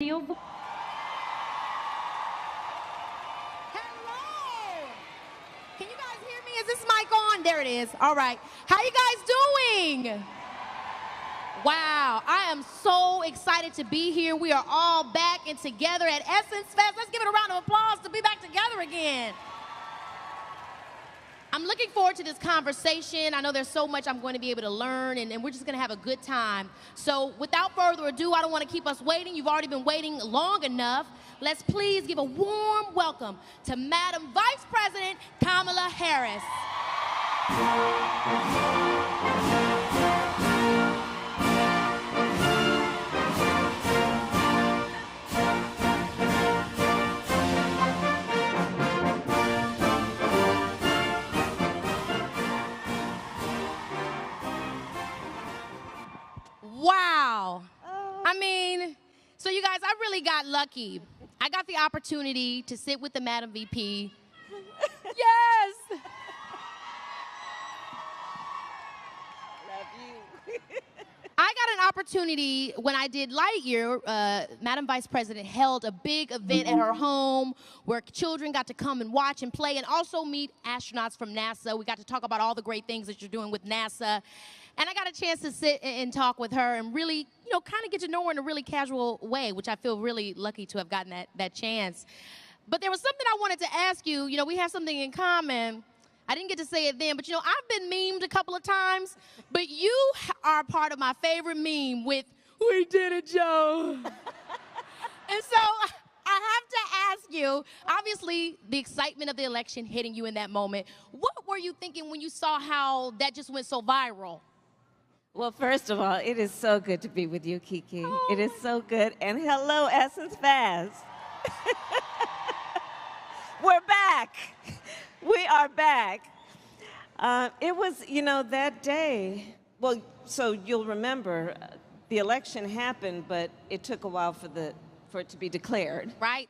Hello! Can you guys hear me? Is this mic on? There it is. All right. How you guys doing? Wow, I am so excited to be here. We are all back and together at Essence Fest. Let's give it a round of applause to be back together again. I'm looking forward to this conversation. I know there's so much I'm going to be able to learn, and we're just going to have a good time. So without further ado, I don't want to keep us waiting. You've already been waiting long enough. Let's please give a warm welcome to Madam Vice President Kamala Harris. Wow. I mean, so you guys, I really got lucky. I got the opportunity to sit with the Madam VP. Yes! Love you. I got an opportunity when I did Lightyear. Madam Vice President held a big event at her home where children got to come and watch and play and also meet astronauts from NASA. We got to talk about all the great things that you're doing with NASA. And I got a chance to sit and talk with her and really, you know, kind of get to know her in a really casual way, which I feel really lucky to have gotten that chance. But there was something I wanted to ask you. You know, we have something in common. I didn't get to say it then, but you know, I've been memed a couple of times, but you are part of my favorite meme with, "We did it, Joe." And so I have to ask you, obviously the excitement of the election hitting you in that moment, what were you thinking when you saw how that just went so viral? Well, first of all, it is so good to be with you, Keke. Oh. It is so good. And hello, Essence Fest. We're back. We are back. It was, you know, that day, well, so you'll remember, the election happened, but it took a while for it to be declared. Right.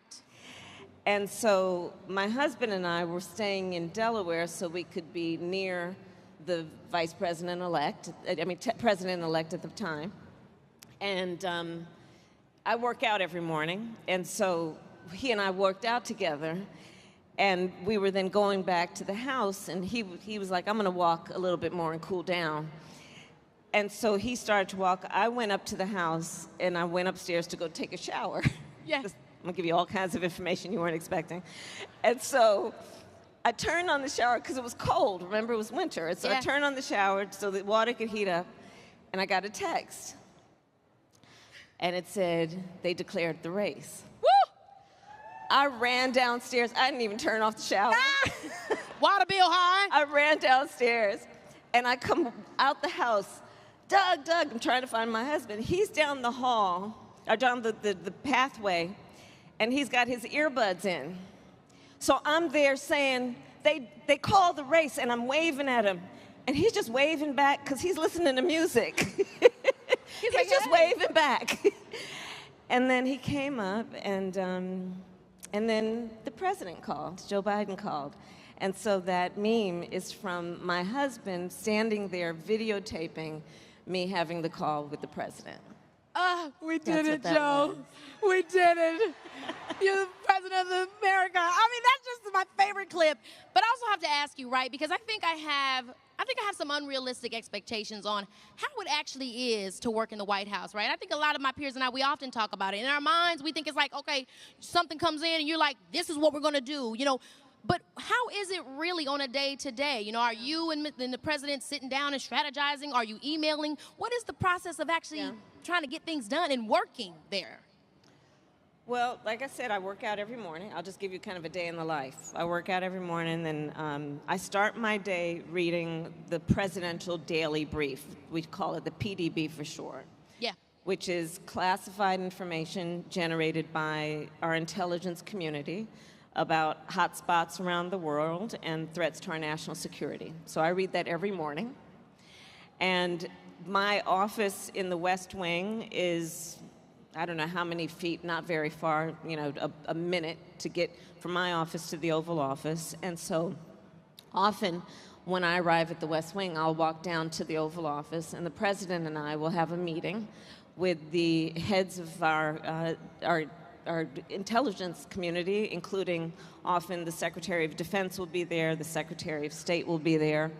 And so my husband and I were staying in Delaware so we could be near the vice president-elect, president-elect at the time. And I work out every morning, and so he and I worked out together, and we were then going back to the house, and he was like, "I'm gonna walk a little bit more and cool down." And so he started to walk. I went up to the house, and I went upstairs to go take a shower. Yes. I'm gonna give you all kinds of information you weren't expecting. And so I turned on the shower because it was cold. Remember, it was winter. And so I turned on the shower so the water could heat up, and I got a text. And it said, they declared the race. Woo! I ran downstairs. I didn't even turn off the shower. Water bill high. I ran downstairs, and I come out the house. Doug, I'm trying to find my husband. He's down the hall, or down the pathway, and he's got his earbuds in. So I'm there saying, they called the race, and I'm waving at him. And he's just waving back because he's listening to music. He's like, just waving back. And then he came up, and then the president called, Joe Biden called. And so that meme is from my husband standing there videotaping me having the call with the president. We did it, Joe. We did it. You're the president of America. I mean, that's just my favorite clip. But I also have to ask you, right? Because I think I have some unrealistic expectations on how it actually is to work in the White House, right? I think a lot of my peers and I, we often talk about it. In our minds, we think it's like, okay, something comes in and you're like, this is what we're gonna do, you know. But how is it really on a day-to-day? You know, are you and the president sitting down and strategizing? Are you emailing? What is the process of actually trying to get things done and working there? Well, like I said, I work out every morning. I'll just give you kind of a day in the life. I work out every morning, and I start my day reading the Presidential Daily Brief. We call it the PDB for short. Yeah. Which is classified information generated by our intelligence community about hotspots around the world and threats to our national security. So I read that every morning. And my office in the West Wing is, I don't know how many feet, not very far, you know, a minute to get from my office to the Oval Office. And so often when I arrive at the West Wing, I'll walk down to the Oval Office, and the president and I will have a meeting with the heads of our intelligence community, including often the Secretary of Defense will be there, the Secretary of State will be there,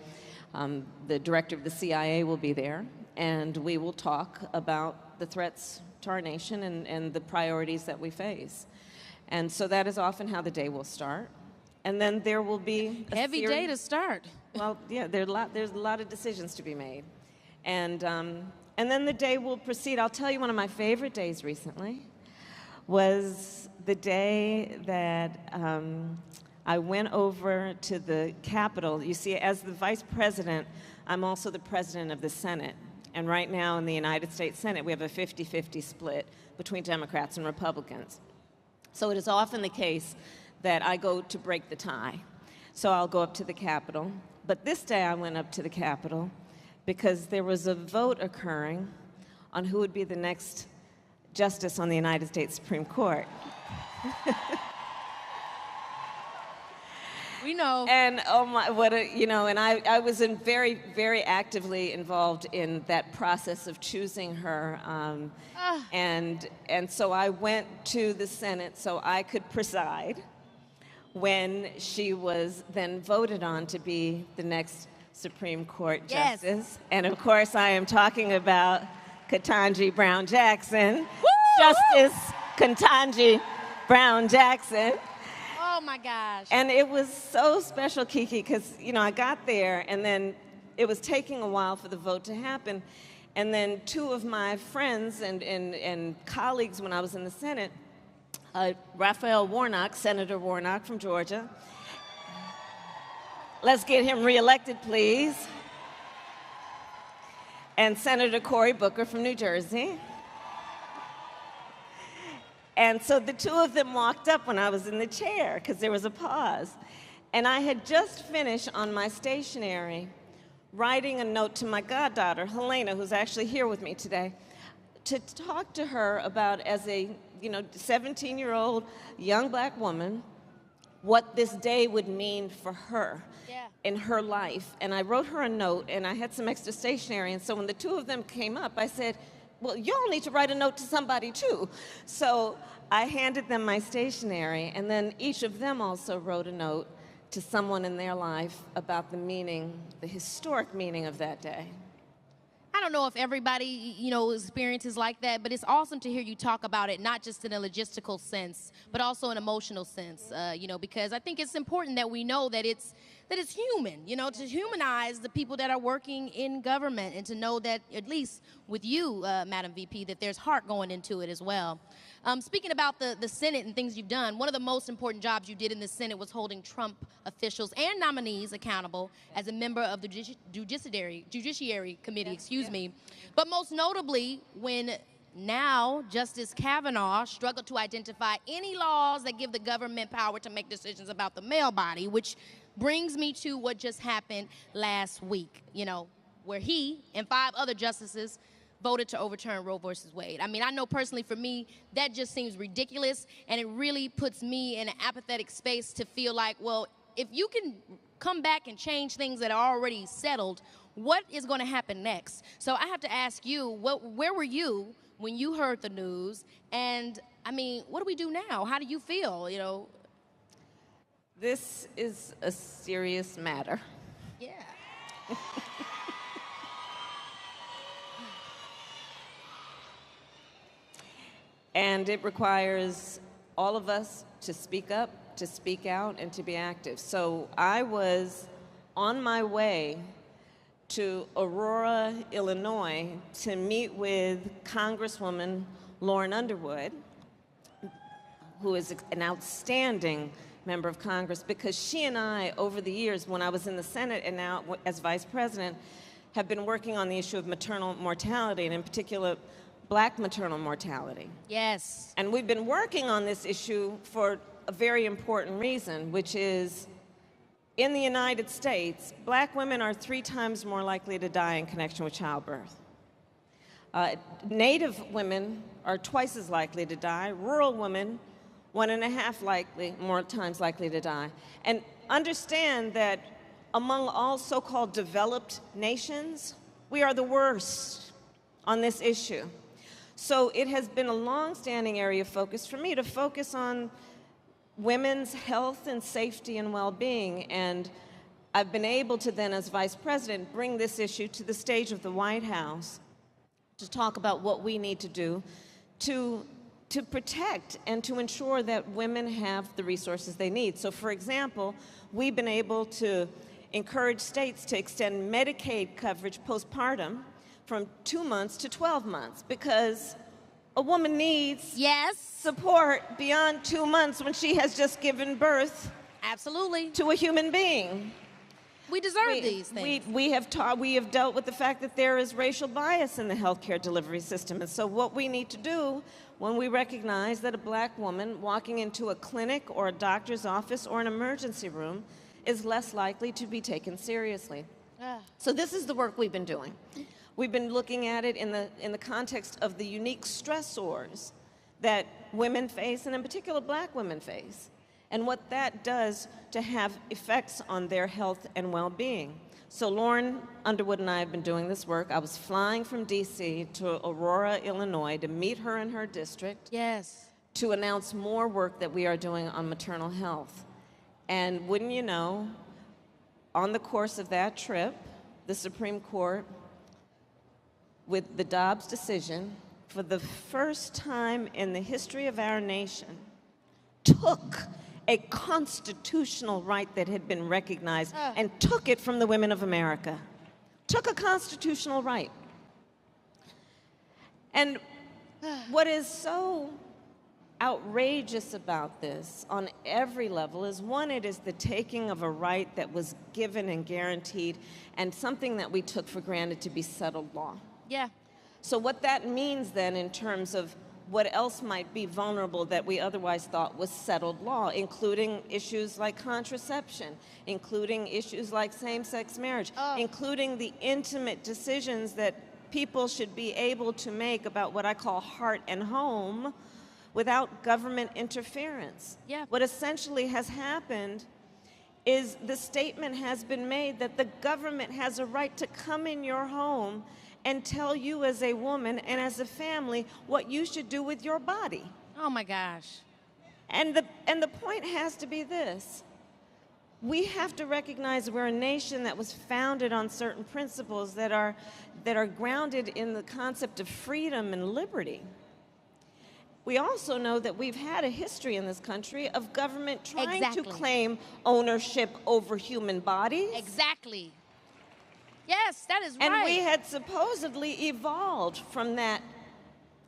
the Director of the CIA will be there, and we will talk about the threats to our nation and the priorities that we face. And so that is often how the day will start. And then there will be a heavy day to start. Well, yeah, there's a lot of decisions to be made. And then the day will proceed. I'll tell you, one of my favorite days recently was the day that I went over to the Capitol. You see, as the Vice President, I'm also the President of the Senate. And right now in the United States Senate, we have a 50-50 split between Democrats and Republicans. So it is often the case that I go to break the tie. So I'll go up to the Capitol. But this day I went up to the Capitol because there was a vote occurring on who would be the next justice on the United States Supreme Court. We know. And oh my, what a, you know, and I was very, very actively involved in that process of choosing her. And so I went to the Senate so I could preside when she was then voted on to be the next Supreme Court Yes. justice. And of course, I am talking about Ketanji Brown Jackson. Woo! Justice Ketanji Brown Jackson. Oh my gosh. And it was so special, Keke, because, you know, I got there and then it was taking a while for the vote to happen. And then two of my friends and colleagues when I was in the Senate, Raphael Warnock, Senator Warnock from Georgia. Let's get him reelected, please. And Senator Cory Booker from New Jersey. And so the two of them walked up when I was in the chair, because there was a pause. And I had just finished on my stationery writing a note to my goddaughter, Helena, who's actually here with me today, to talk to her about, as a 17-year-old young black woman, what this day would mean for her in her life. And I wrote her a note, and I had some extra stationery. And so when the two of them came up, I said, well, you all need to write a note to somebody, too. So I handed them my stationery, and then each of them also wrote a note to someone in their life about the meaning, the historic meaning of that day. I don't know if everybody, experiences like that, but it's awesome to hear you talk about it, not just in a logistical sense, but also an emotional sense, because I think it's important that we know that it's human, to humanize the people that are working in government and to know that, at least with you, Madam VP, that there's heart going into it as well. Speaking about the Senate and things you've done, one of the most important jobs you did in the Senate was holding Trump officials and nominees accountable as a member of the Judiciary Committee, But most notably, when now Justice Kavanaugh struggled to identify any laws that give the government power to make decisions about the male body, which brings me to what just happened last week, where he and 5 other justices voted to overturn Roe versus Wade. I mean, I know personally for me, that just seems ridiculous, and it really puts me in an apathetic space to feel like, well, if you can come back and change things that are already settled, what is going to happen next? So I have to ask you, where were you when you heard the news? And, I mean, what do we do now? How do you feel, This is a serious matter. Yeah. And it requires all of us to speak up, to speak out, and to be active. So I was on my way to Aurora, Illinois, to meet with Congresswoman Lauren Underwood, who is an outstanding member of Congress, because she and I, over the years, when I was in the Senate and now as Vice President, have been working on the issue of maternal mortality, and in particular, Black maternal mortality. Yes. And we've been working on this issue for a very important reason, which is, in the United States, Black women are 3 times more likely to die in connection with childbirth. Native women are twice as likely to die. Rural women, 1.5 more times likely to die. And understand that among all so-called developed nations, we are the worst on this issue. So it has been a long-standing area of focus for me to focus on women's health and safety and well-being. And I've been able to then, as vice president, bring this issue to the stage of the White House to talk about what we need to do to protect and to ensure that women have the resources they need. So, for example, we've been able to encourage states to extend Medicaid coverage postpartum from 2 months to 12 months, because a woman needs support beyond 2 months when she has just given birth to a human being. We deserve these things. We have dealt with the fact that there is racial bias in the healthcare delivery system. And so what we need to do when we recognize that a black woman walking into a clinic or a doctor's office or an emergency room is less likely to be taken seriously. So this is the work we've been doing. We've been looking at it in the context of the unique stressors that women face, and in particular black women face, and what that does to have effects on their health and well-being. So Lauren Underwood and I have been doing this work. I was flying from DC to Aurora, Illinois to meet her in her district. To announce more work that we are doing on maternal health. And wouldn't you know, on the course of that trip, the Supreme Court, with the Dobbs decision, for the first time in the history of our nation, took a constitutional right that had been recognized and took it from the women of America. Took a constitutional right. And what is so outrageous about this on every level is, one, it is the taking of a right that was given and guaranteed and something that we took for granted to be settled law. So what that means then in terms of what else might be vulnerable that we otherwise thought was settled law, including issues like contraception, including issues like same-sex marriage, including the intimate decisions that people should be able to make about what I call heart and home without government interference. What essentially has happened is the statement has been made that the government has a right to come in your home and tell you as a woman and as a family what you should do with your body. Oh my gosh. And the point has to be this. We have to recognize we're a nation that was founded on certain principles that are grounded in the concept of freedom and liberty. We also know that we've had a history in this country of government trying to claim ownership over human bodies. Yes, that is right. And we had supposedly evolved from that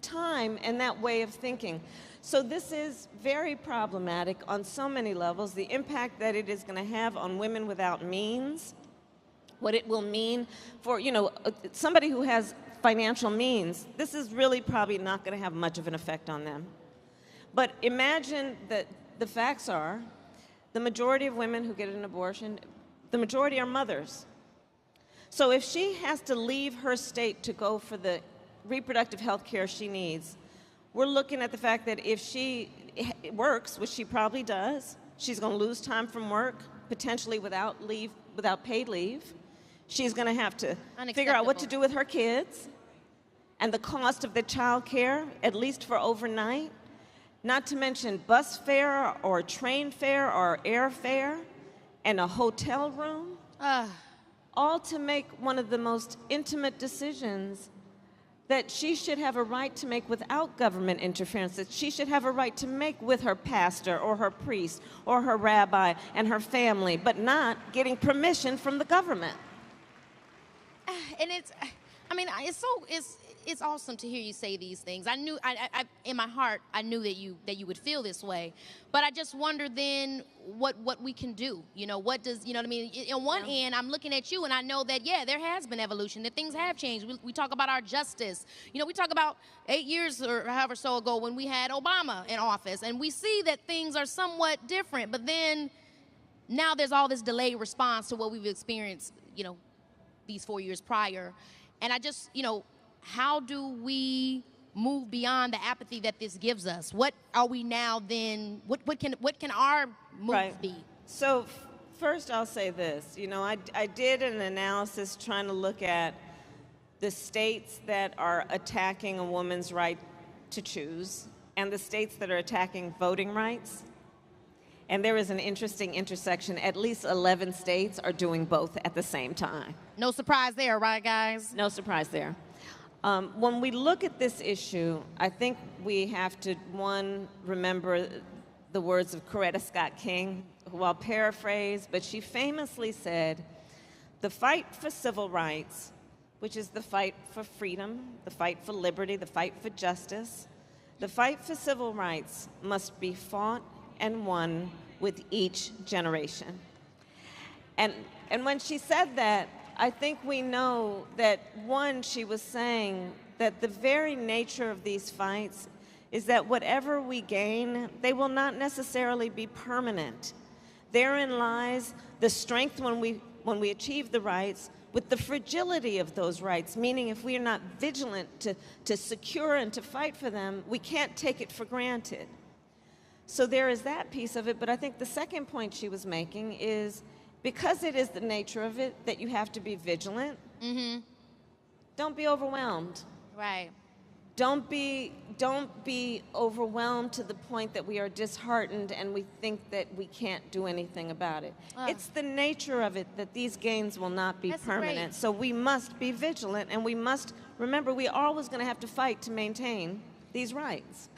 time and that way of thinking. So this is very problematic on so many levels. The impact that it is going to have on women without means, what it will mean for, somebody who has financial means, this is really probably not going to have much of an effect on them. But imagine that the facts are, the majority of women who get an abortion, the majority are mothers. So if she has to leave her state to go for the reproductive health care she needs, we're looking at the fact that if she works, which she probably does, she's going to lose time from work, potentially without paid leave. She's going to have to figure out what to do with her kids and the cost of the child care, at least for overnight, not to mention bus fare or train fare or airfare and a hotel room. All to make one of the most intimate decisions that she should have a right to make without government interference, that she should have a right to make with her pastor or her priest or her rabbi and her family, but not getting permission from the government. And it's awesome to hear you say these things. I knew, in my heart, I knew that you would feel this way. But I just wonder then what we can do. What does, what I mean? On one end, I'm looking at you and I know that, there has been evolution, that things have changed. We talk about our justice. We talk about 8 years or however so ago when we had Obama in office, and we see that things are somewhat different. But then now there's all this delayed response to what we've experienced, these 4 years prior. And I just, how do we move beyond the apathy that this gives us? What are we now then, what can our move be? So first I'll say this, I did an analysis trying to look at the states that are attacking a woman's right to choose and the states that are attacking voting rights. And there is an interesting intersection. At least 11 states are doing both at the same time. No surprise there, right, guys? No surprise there. When we look at this issue, I think we have to, one, remember the words of Coretta Scott King, who I'll paraphrase, but she famously said, "The fight for civil rights, which is the fight for freedom, the fight for liberty, the fight for justice, the fight for civil rights must be fought and won with each generation." And when she said that, I think we know that, one, she was saying that the very nature of these fights is that whatever we gain, they will not necessarily be permanent. Therein lies the strength when we achieve the rights, with the fragility of those rights, meaning if we are not vigilant to secure and to fight for them, we can't take it for granted. So there is that piece of it, but I think the second point she was making is, because it is the nature of it that you have to be vigilant, don't be overwhelmed. Right. Don't be overwhelmed to the point that we are disheartened and we think that we can't do anything about it. It's the nature of it that these gains will not be permanent. So we must be vigilant, and we must remember we are always going to have to fight to maintain these rights.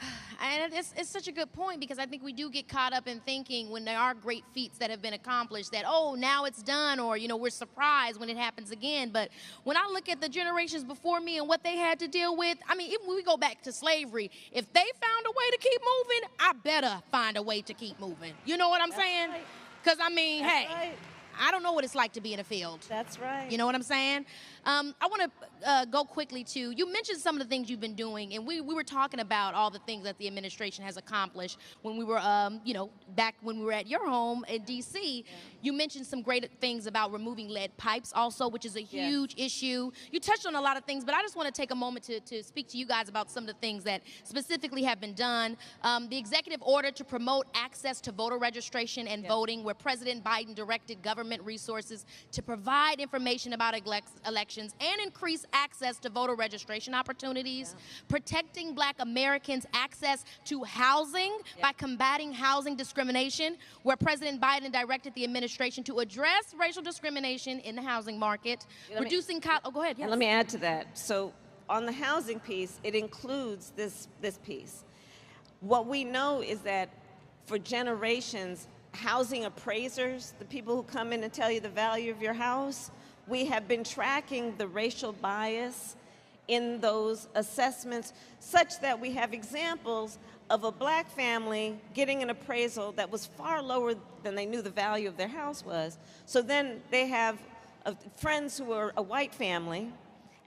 And it's such a good point, because I think we do get caught up in thinking, when there are great feats that have been accomplished, that, oh, now it's done, or, you know, we're surprised when it happens again. But when I look at the generations before me and what they had to deal with, I mean, even when we go back to slavery, if they found a way to keep moving, I better find a way to keep moving. You know what I'm saying? Because, I mean, I don't know what it's like to be in a field. That's right. You know what I'm saying? I want to go quickly to, you mentioned some of the things you've been doing, and we were talking about all the things that the administration has accomplished when we were, you know, back when we were at your home in D.C. You mentioned some great things about removing lead pipes also, which is a huge issue. You touched on a lot of things, but I just want to take a moment to speak to you guys about some of the things that specifically have been done. The executive order to promote access to voter registration and voting, where President Biden directed government resources to provide information about elections and increase access to voter registration opportunities, protecting Black Americans' access to housing by combating housing discrimination, where President Biden directed the administration to address racial discrimination in the housing market, reducing go ahead. Yes. Let me add to that. So on the housing piece, it includes this piece. What we know is that for generations, housing appraisers, the people who come in and tell you the value of your house, we have been tracking the racial bias in those assessments, such that we have examples of a Black family getting an appraisal that was far lower than they knew the value of their house was. So then they have friends who are a white family,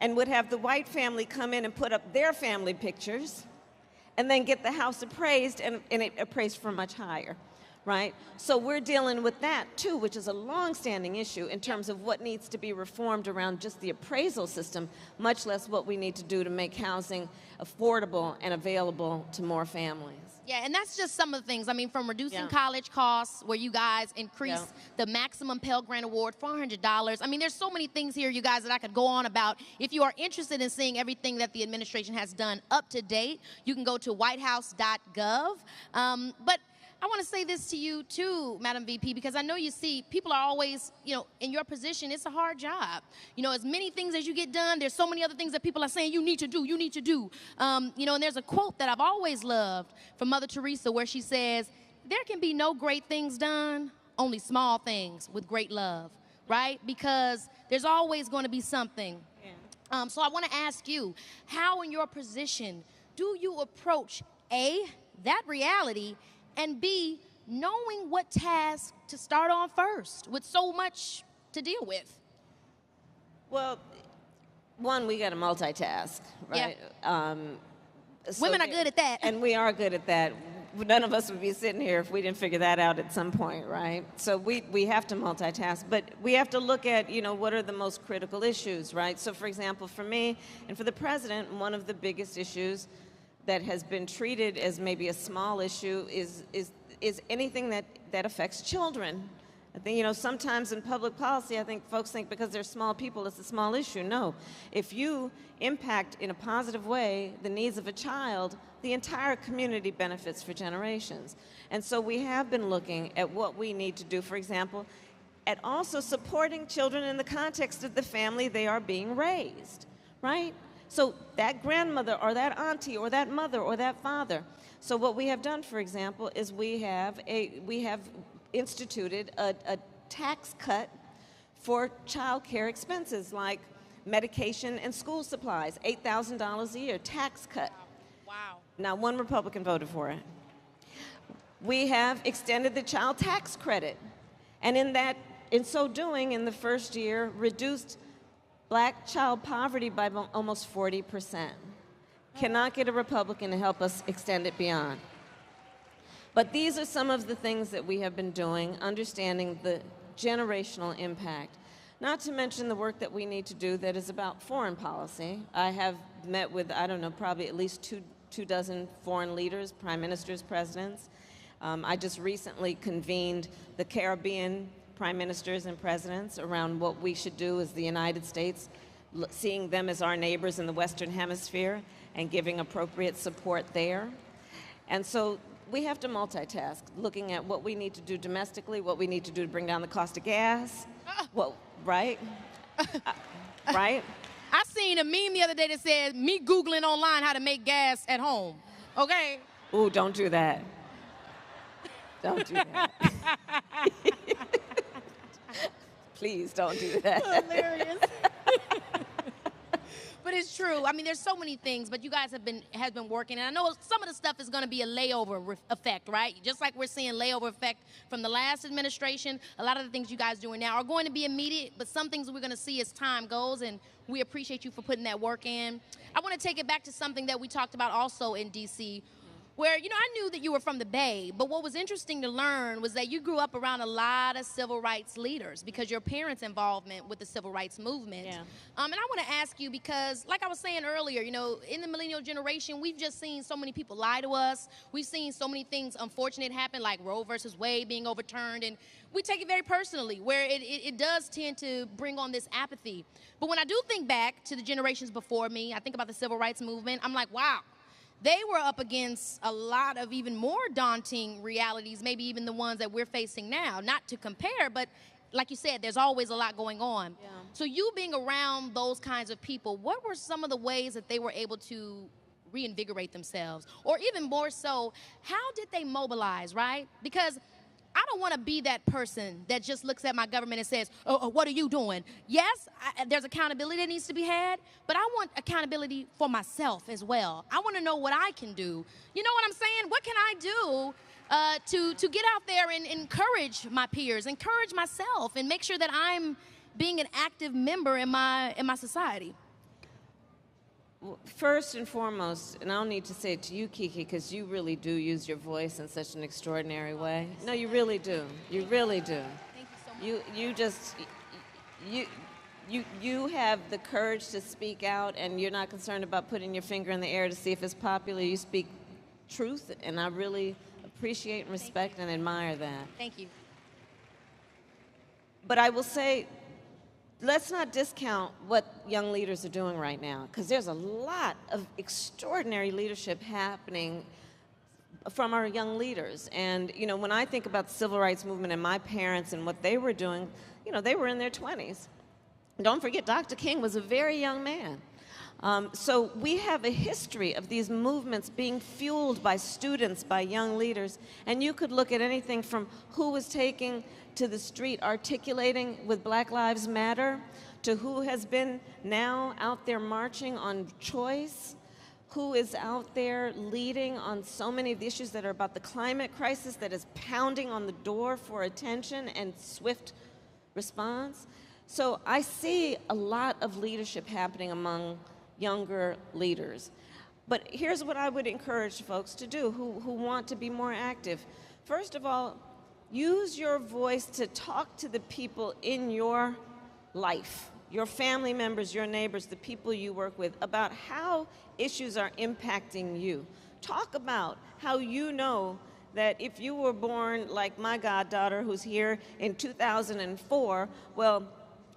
and would have the white family come in and put up their family pictures, and then get the house appraised, and it appraised for much higher. Right? So we're dealing with that too, which is a long-standing issue in terms of what needs to be reformed around just the appraisal system, much less what we need to do to make housing affordable and available to more families. Yeah, and that's just some of the things. I mean, from reducing college costs, where you guys increase the maximum Pell Grant Award, $400. I mean, there's so many things here, you guys, that I could go on about. If you are interested in seeing everything that the administration has done up to date, you can go to whitehouse.gov. But I want to say this to you too, Madam VP, because I know you see people are always, you know, in your position, it's a hard job. You know, as many things as you get done, there's so many other things that people are saying you need to do. You know, and there's a quote that I've always loved from Mother Teresa, where she says, there can be no great things done, only small things with great love, right? Because there's always going to be something. So I want to ask you, how in your position do you approach A, that reality, and B, knowing what task to start on first with so much to deal with? Well, one, we got to multitask, right? Women are good at that. And we are good at that. None of us would be sitting here if we didn't figure that out at some point, right? So we have to multitask, but we have to look at, you know, what are the most critical issues, right? So for example, for me and for the president, one of the biggest issues that has been treated as maybe a small issue is anything that affects children. I think, you know, sometimes in public policy, I think folks think because they're small people, it's a small issue. No. If you impact in a positive way the needs of a child, the entire community benefits for generations. And so we have been looking at what we need to do, for example, at also supporting children in the context of the family they are being raised, right? So that grandmother or that auntie or that mother or that father. So what we have done, for example, is we have instituted a tax cut for child care expenses like medication and school supplies, $8,000 a year, tax cut. Wow. Now, one Republican voted for it. We have extended the child tax credit, and in so doing, in the first year, reduced black child poverty by almost 40%. Cannot get a Republican to help us extend it beyond. But these are some of the things that we have been doing, understanding the generational impact. Not to mention the work that we need to do that is about foreign policy. I have met with, I don't know, probably at least two dozen foreign leaders, prime ministers, presidents. I just recently convened the Caribbean prime ministers and presidents around what we should do as the United States, seeing them as our neighbors in the Western Hemisphere and giving appropriate support there. And so we have to multitask, looking at what we need to do domestically, what we need to do to bring down the cost of gas, right? Right? I seen a meme the other day that said, me Googling online how to make gas at home, okay? Ooh, don't do that. Don't do that. Please don't do that. Hilarious. But it's true. I mean, there's so many things, but you guys have been working, and I know some of the stuff is going to be a layover effect, right? Just like we're seeing layover effect from the last administration, a lot of the things you guys are doing now are going to be immediate, but some things we're going to see as time goes, and we appreciate you for putting that work in. I want to take it back to something that we talked about also in D.C., where, you know, I knew that you were from the Bay, but what was interesting to learn was that you grew up around a lot of civil rights leaders because your parents' involvement with the civil rights movement. Yeah. And I want to ask you because, like I was saying earlier, you know, in the millennial generation, we've just seen so many people lie to us. We've seen so many things unfortunate happen, like Roe versus Wade being overturned, and we take it very personally, where it does tend to bring on this apathy. But when I do think back to the generations before me, I think about the civil rights movement, I'm like, wow. They were up against a lot of even more daunting realities, maybe even the ones that we're facing now. Not to compare, but like you said, there's always a lot going on. Yeah. So you being around those kinds of people, what were some of the ways that they were able to reinvigorate themselves? Or even more so, how did they mobilize, right? Because I don't want to be that person that just looks at my government and says, oh, what are you doing? Yes, there's accountability that needs to be had, but I want accountability for myself as well. I want to know what I can do. You know what I'm saying? What can I do to get out there and encourage my peers, encourage myself, and make sure that I'm being an active member in my society? First and foremost, and I don't need to say it to you, Keke, because you really do use your voice in such an extraordinary way. No, you really do. You really do. Thank you so much. You have the courage to speak out, and you're not concerned about putting your finger in the air to see if it's popular. You speak truth, and I really appreciate and respect and admire that. Thank you. But I will say, let's not discount what young leaders are doing right now, because there's a lot of extraordinary leadership happening from our young leaders. And, you know, when I think about the civil rights movement and my parents and what they were doing, you know, they were in their 20s. Don't forget, Dr. King was a very young man. So we have a history of these movements being fueled by students, by young leaders. And you could look at anything from who was taking to the street articulating with Black Lives Matter, to who has been now out there marching on choice, who is out there leading on so many of the issues that are about the climate crisis that is pounding on the door for attention and swift response. So I see a lot of leadership happening among younger leaders. But here's what I would encourage folks to do who want to be more active. First of all, use your voice to talk to the people in your life, your family members, your neighbors, the people you work with, about how issues are impacting you. Talk about how you know that if you were born like my goddaughter who's here in 2004, well,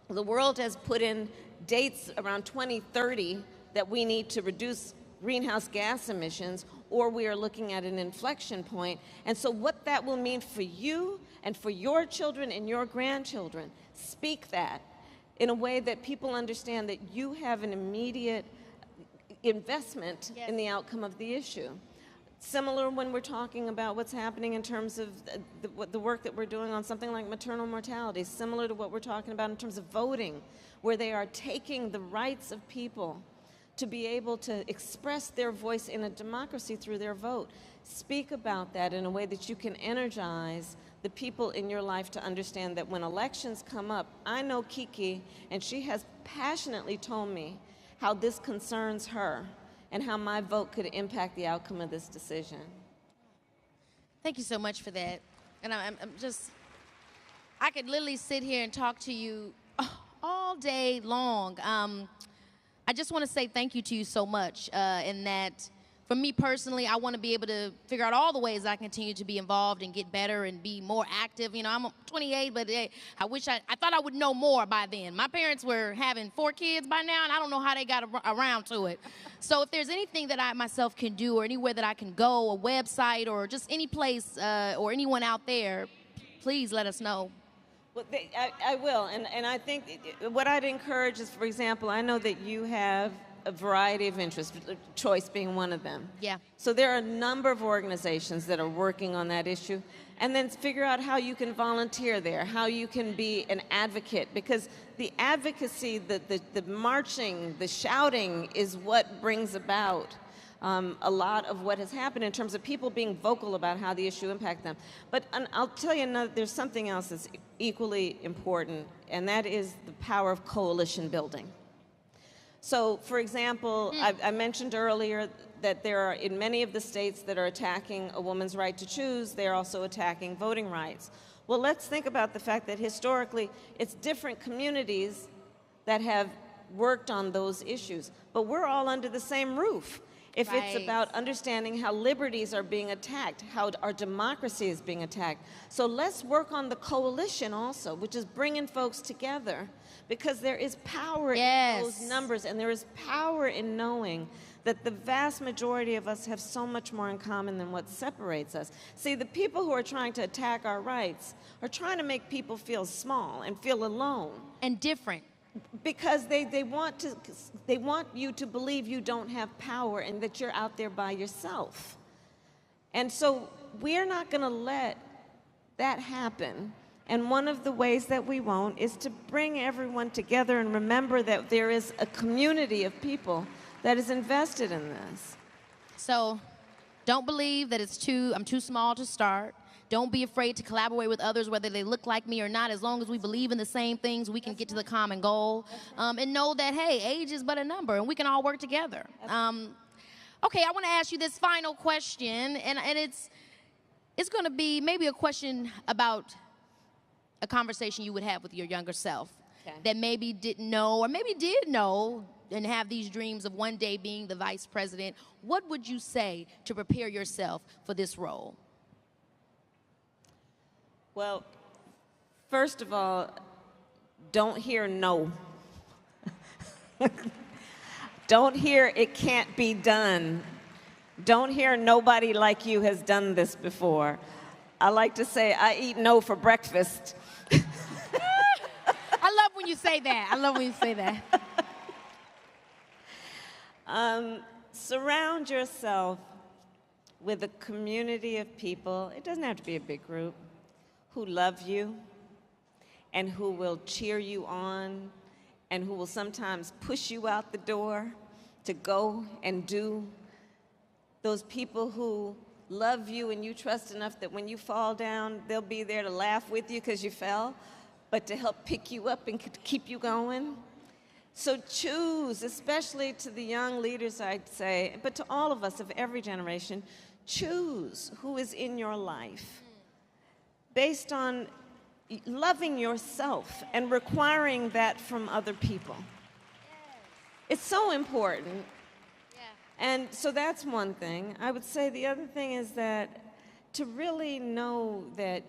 the world has put in dates around 2030 that we need to reduce greenhouse gas emissions, or we are looking at an inflection point. And so what that will mean for you and for your children and your grandchildren, speak that in a way that people understand that you have an immediate investment in the outcome of the issue. Similar when we're talking about what's happening in terms of the work that we're doing on something like maternal mortality, similar to what we're talking about in terms of voting, where they are taking the rights of people to be able to express their voice in a democracy through their vote. Speak about that in a way that you can energize the people in your life to understand that when elections come up, I know Keke, and she has passionately told me how this concerns her and how my vote could impact the outcome of this decision. Thank you so much for that. And I'm just, I could literally sit here and talk to you all day long. I just want to say thank you to you so much in that, for me personally, I want to be able to figure out all the ways I continue to be involved and get better and be more active. You know, I'm 28, but I thought I would know more by then. My parents were having 4 kids by now, and I don't know how they got around to it. So if there's anything that I myself can do, or anywhere that I can go, a website, or just any place, or anyone out there, please let us know. Well, I will, and I think what I'd encourage is, for example, I know that you have a variety of interests, choice being one of them. Yeah. So there are a number of organizations that are working on that issue, and then figure out how you can volunteer there, how you can be an advocate, because the advocacy, the marching, the shouting is what brings about a lot of what has happened in terms of people being vocal about how the issue impacts them. But I'll tell you there's something else that's equally important, and that is the power of coalition building. So, for example, I mentioned earlier that there are, in many of the states that are attacking a woman's right to choose, they're also attacking voting rights. Well, let's think about the fact that historically it's different communities that have worked on those issues, but we're all under the same roof. If it's about understanding how liberties are being attacked, how our democracy is being attacked. So let's work on the coalition also, which is bringing folks together, because there is power in those numbers, and there is power in knowing that the vast majority of us have so much more in common than what separates us. See, the people who are trying to attack our rights are trying to make people feel small and feel alone. And different. Because they want you to believe you don't have power and that you're out there by yourself. And so we're not going to let that happen. And one of the ways that we won't is to bring everyone together and remember that there is a community of people that is invested in this. So don't believe that I'm too small to start. Don't be afraid to collaborate with others, whether they look like me or not. As long as we believe in the same things, we can get to the common goal. And know that, hey, age is but a number, and we can all work together. Okay, I want to ask you this final question, and it's going to be maybe a question about a conversation you would have with your younger self that maybe didn't know, or maybe did know, and have these dreams of one day being the vice president. What would you say to prepare yourself for this role? Well, first of all, don't hear no. Don't hear it can't be done. Don't hear nobody like you has done this before. I like to say I eat no for breakfast. I love when you say that. I love when you say that. Surround yourself with a community of people. It doesn't have to be a big group, who love you and who will cheer you on and who will sometimes push you out the door to go and do. Those people who love you and you trust enough that when you fall down, they'll be there to laugh with you because you fell, but to help pick you up and keep you going. So choose, especially to the young leaders, I'd say, but to all of us of every generation, choose who is in your life based on loving yourself and requiring that from other people. It's so important. And so that's one thing. I would say the other thing is that to really know that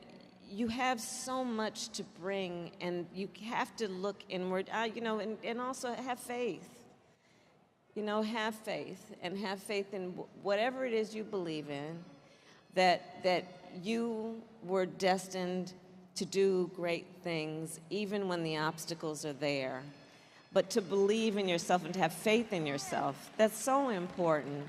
you have so much to bring, and you have to look inward, and also have faith. Have faith, and have faith in whatever it is you believe in, that you were destined to do great things, even when the obstacles are there. But to believe in yourself and to have faith in yourself, that's so important.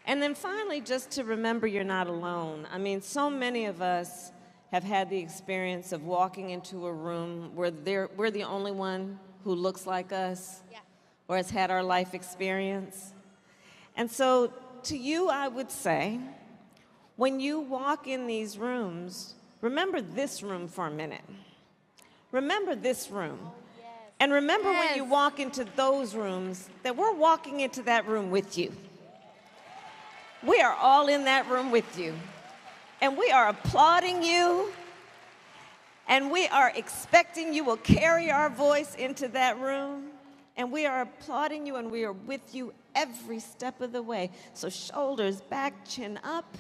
And then finally, just to remember you're not alone. I mean, so many of us have had the experience of walking into a room where we're the only one who looks like us, or has had our life experience. And so to you, I would say, when you walk in these rooms, remember this room for a minute. Remember this room. And remember when you walk into those rooms, that we're walking into that room with you. We are all in that room with you. And we are applauding you. And we are expecting you will carry our voice into that room. And we are applauding you, and we are with you every step of the way. So shoulders back, chin up.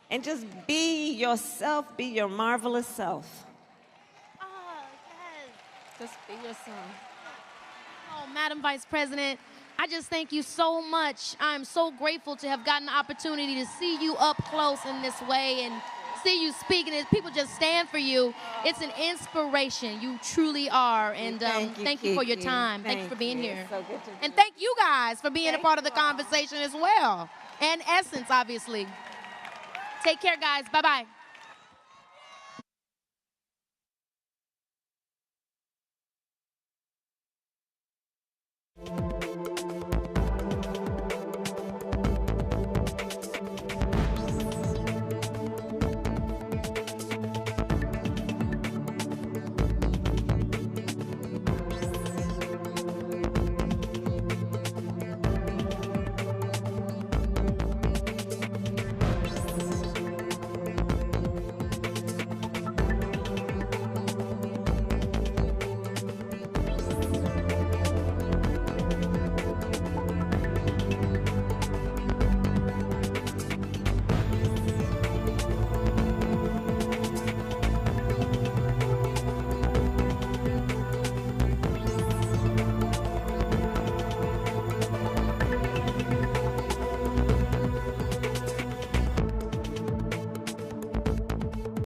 And just be yourself, be your marvelous self. Oh, yes. Just be yourself. Oh, Madam Vice President, I just thank you so much. I'm so grateful to have gotten the opportunity to see you up close in this way and see you speak, and people just stand for you. It's an inspiration. You truly are. And thank you for your time. Thank you for being here. So good to and thank you guys for being a part of the conversation as well. And Essence, obviously. Take care, guys. Bye-bye.